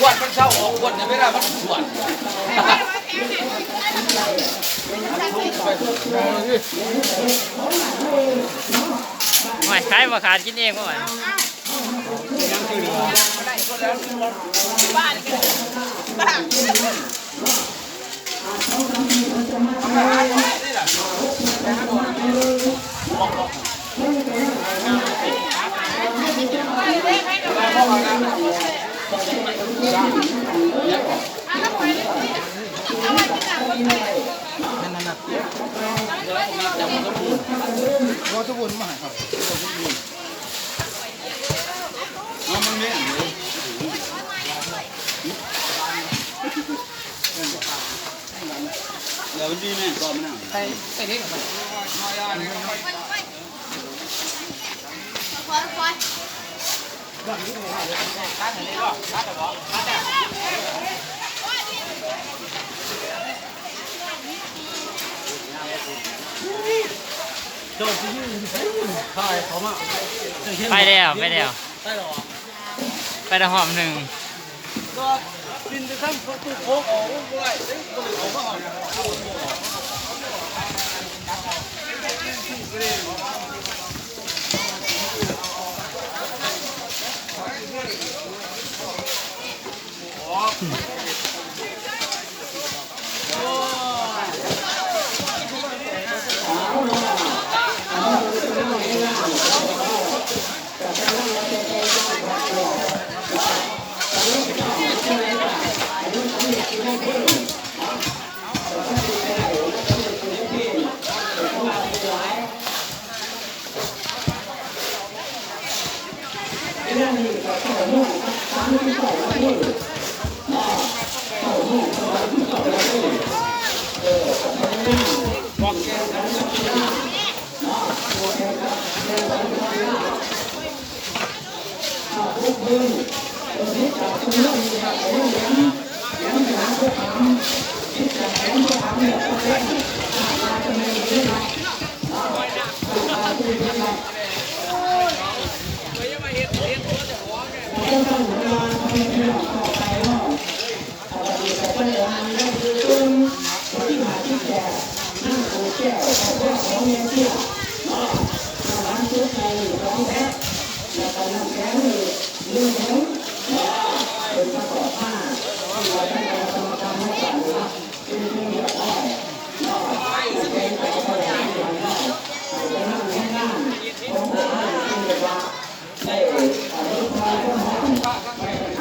วันมันเช้าออกวันเนี่ยไม่ได้มันสวนไม่ขายมาขาดกินเองก็ไหวบ้านกันบ้านรอทุกคนมาครับน้องมันไม่อ่านเลยเดี๋ยวมันดีแม่ตอบมันอ่ะไปเด็กกับมันไปแล้วไปแล้วไปแล้วหอมหนึ่งก็บินไปทั้งตู้โค้งออกด้วยก็เลยออกมาออกที่หาที่แก่นั่งโอแก้วของเรียนที่